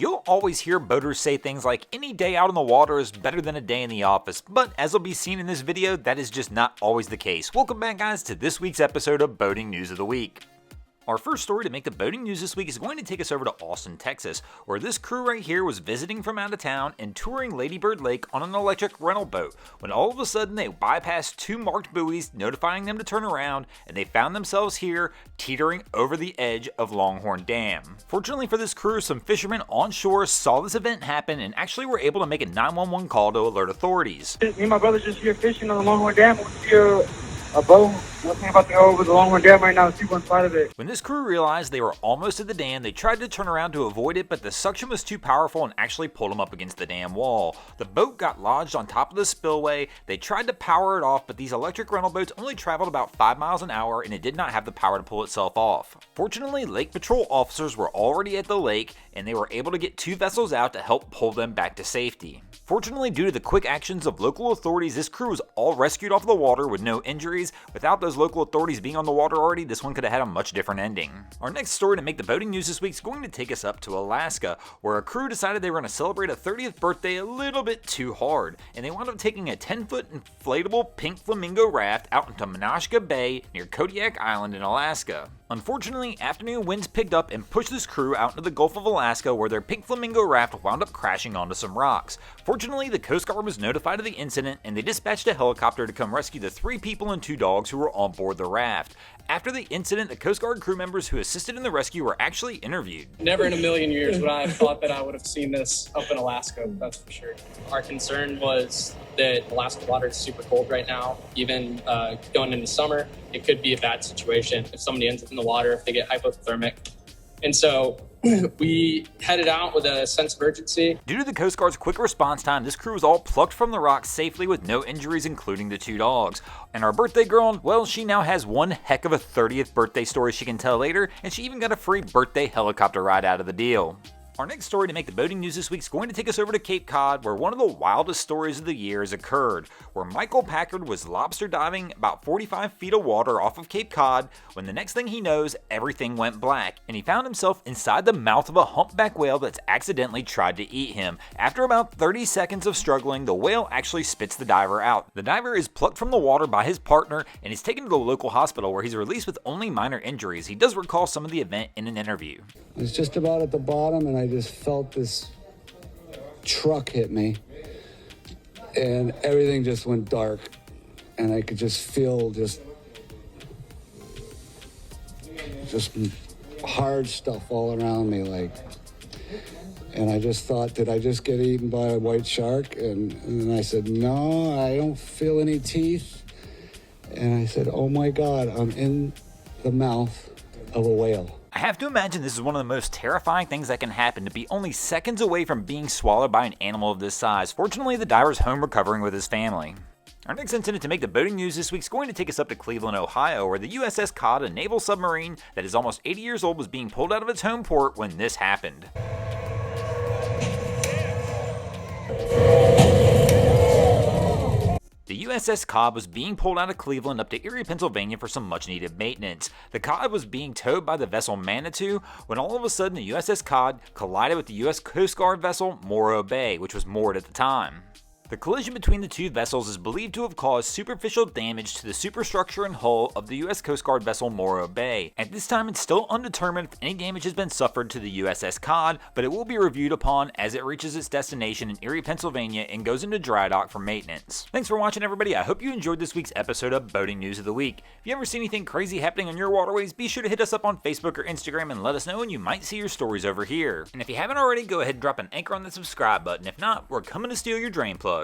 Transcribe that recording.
You'll always hear boaters say things like any day out on the water is better than a day in the office, but as will be seen in this video, that is just not always the case. Welcome back guys to this week's episode of Boating News of the Week. Our first story to make the boating news this week is going to take us over to Austin, Texas, where this crew right here was visiting from out of town and touring Lady Bird Lake on an electric rental boat, when all of a sudden they bypassed two marked buoys notifying them to turn around, and they found themselves here teetering over the edge of Longhorn Dam. Fortunately for this crew, some fishermen on shore saw this event happen and actually were able to make a 911 call to alert authorities. Me and my brother just here fishing on the Longhorn Dam. We see a boat. We're about to go over the Longhorn Dam right now and see one side of it. When this crew realized they were almost at the dam, they tried to turn around to avoid it, but the suction was too powerful and actually pulled them up against the dam wall. The boat got lodged on top of the spillway. They tried to power it off, but these electric rental boats only traveled about 5 miles an hour and it did not have the power to pull itself off. Fortunately, Lake Patrol officers were already at the lake and they were able to get 2 vessels out to help pull them back to safety. Fortunately, due to the quick actions of local authorities, this crew was all rescued off the water with no injuries. Without those local authorities being on the water already, this one could have had a much different ending. Our next story to make the boating news this week is going to take us up to Alaska, where a crew decided they were going to celebrate a 30th birthday a little bit too hard, and they wound up taking a 10-foot inflatable pink flamingo raft out into Menasha Bay near Kodiak Island in Alaska. Unfortunately, afternoon winds picked up and pushed this crew out into the Gulf of Alaska, where their pink flamingo raft wound up crashing onto some rocks. Fortunately, the Coast Guard was notified of the incident and they dispatched a helicopter to come rescue the 3 people and 2 dogs who were on board the raft. After the incident, the Coast Guard crew members who assisted in the rescue were actually interviewed. Never in a million years would I have thought that I would have seen this up in Alaska, that's for sure. Our concern was that Alaska water is super cold right now. Even going into summer, it could be a bad situation if somebody ends up in the water, if they get hypothermic. And so we headed out with a sense of urgency. Due to the Coast Guard's quick response time, this crew was all plucked from the rocks safely with no injuries, including the 2 dogs. And our birthday girl, well, she now has one heck of a 30th birthday story she can tell later, and she even got a free birthday helicopter ride out of the deal. Our next story to make the boating news this week is going to take us over to Cape Cod, where one of the wildest stories of the year has occurred, where Michael Packard was lobster diving about 45 feet of water off of Cape Cod when the next thing he knows, everything went black, and he found himself inside the mouth of a humpback whale that's accidentally tried to eat him. After about 30 seconds of struggling, the whale actually spits the diver out. The diver is plucked from the water by his partner and is taken to the local hospital, where he's released with only minor injuries. He does recall some of the event in an interview. It was just about at the bottom and I just felt this truck hit me and everything just went dark and I could just feel just hard stuff all around me, like, and I just thought, did I just get eaten by a white shark? And then I said, no, I don't feel any teeth. And I said, oh my God, I'm in the mouth of a whale. I have to imagine this is one of the most terrifying things that can happen, to be only seconds away from being swallowed by an animal of this size. Fortunately, the diver's home recovering with his family. Our next incident to make the boating news this week is going to take us up to Cleveland, Ohio, where the USS Cod, a naval submarine that is almost 80 years old, was being pulled out of its home port when this happened. The USS Cod was being pulled out of Cleveland up to Erie, Pennsylvania for some much-needed maintenance. The Cod was being towed by the vessel Manitou when all of a sudden the USS Cod collided with the U.S. Coast Guard vessel Morro Bay, which was moored at the time. The collision between the 2 vessels is believed to have caused superficial damage to the superstructure and hull of the U.S. Coast Guard vessel Morro Bay. At this time, it's still undetermined if any damage has been suffered to the USS Cod, but it will be reviewed upon as it reaches its destination in Erie, Pennsylvania and goes into dry dock for maintenance. Thanks for watching, everybody. I hope you enjoyed this week's episode of Boating News of the Week. If you ever see anything crazy happening on your waterways, be sure to hit us up on Facebook or Instagram and let us know, and you might see your stories over here. And if you haven't already, go ahead and drop an anchor on the subscribe button. If not, we're coming to steal your drain plug.